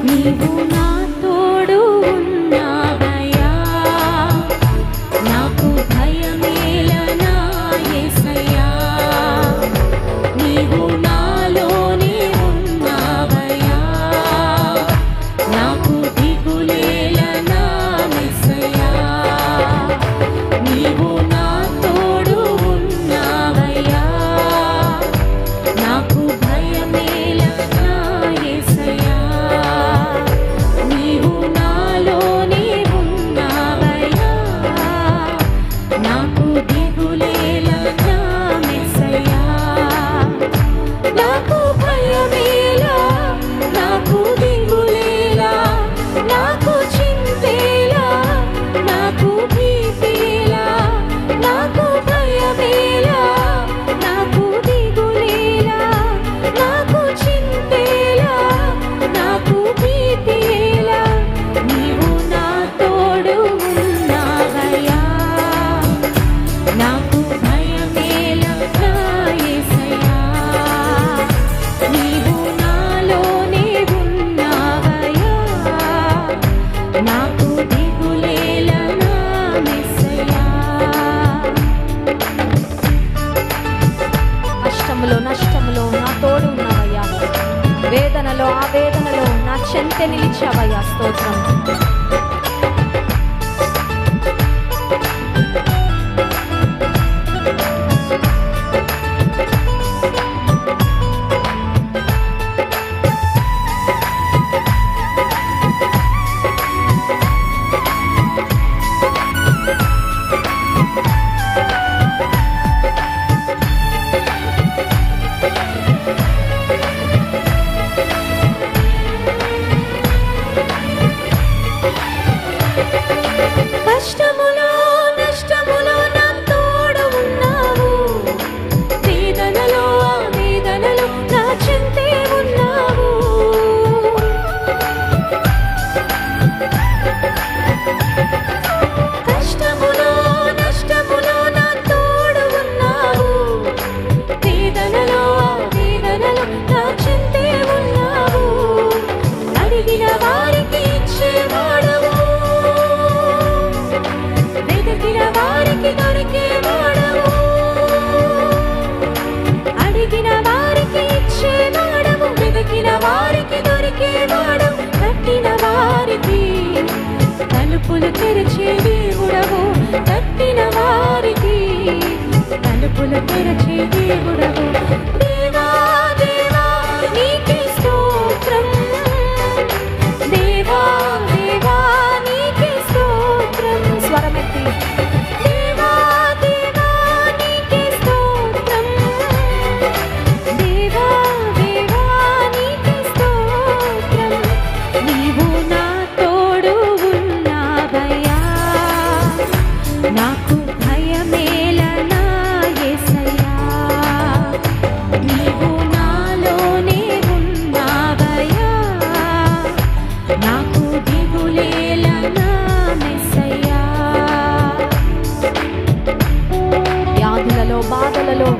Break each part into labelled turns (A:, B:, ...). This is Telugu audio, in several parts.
A: నీవు నా తోడు ఉన్నావయ్యా, నాకు భయమేలనా యేసయ్యా. నీవు నాలోనే ఉన్నావయ్యా, నాకు దిగులేలనా యేసయ్యా. నీవు నా తోడు ఉన్నావయ్యా, నాకు భయమేలనా యేసయ్యా. నీవు నాలోనే ఉన్నావయ్యా, నాకు దిగులేలనా యేసయ్యా. నాకు భయమేలా, నాకు దిగులేలా, నాకు చింతేలా, నాకు భీతిలా. నాకు భయమేలా, నాకు దిగులేలా, నాకు చింతేలా, నాకు భీతిలా. నీవు నా తోడు ఉన్నావయ్యా, నాకు భయమేలనా యేసయ్యా. నీవు నాలోనే ఉన్నావయ్యా, నాకు దిగులేలనా యేసయ్యా.
B: కష్టములో నష్టములో నా తోడు ఉన్నావయ్యా, వేదనలో ఆ వేదనలో నా చెంతె నిలిచావయ్యా. స్తోత్రం.
A: కష్టములో నష్టములో నా తోడు ఉన్నావు, వేదనలో ఆ వేదనలో నా చెంతే ఉన్నావు. కష్టములో నష్టములో నా తోడు ఉన్నావు, వేదనలో ఆ వేదనలో నా చెంతే ఉన్నావు. అడిగిన వారికి ఇచ్చేవాడవు, వెతికిన వారికి దొరికేవాడవు. అడిగిన వారికి ఇచ్చేవాడవు, వెతికిన వారికి దొరికేవాడవు. తట్టిన వారికి తలుపులు తెరిచే దేవుడవు, తట్టిన వారికి తలుపులు తెరిచే దేవుడవు. దేవా దేవా నీకే స్తోత్రం, దేవా దేవా నీకే స్తోత్రం.
B: స్వరమెత్తి
A: దేవా దేవా నీకే స్తోత్రం, దేవా దేవా నీకే స్తోత్రం. నీవు నా తోడు ఉన్నావయ్యా, నాకు భయమేలనా యేసయ్యా. నీవు నాలోనే ఉన్నావయ్యా, నాకు దిగులేలనా యేసయ్యా.
B: వ్యాధులలో బాధలలో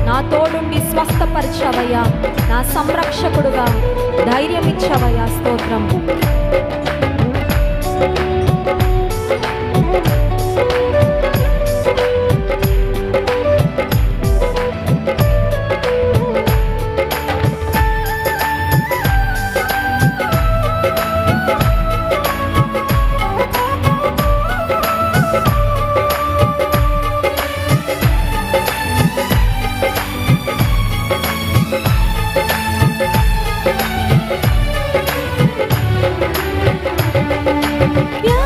B: నా తోడుండి స్వస్థపరిచావయ్యా, నా సంరక్షకుడుగా ధైర్యం ఇచ్చావయ్యా. స్తోత్రం.
A: యా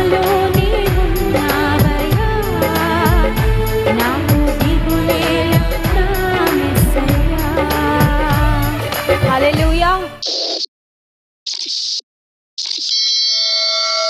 A: నాలోనే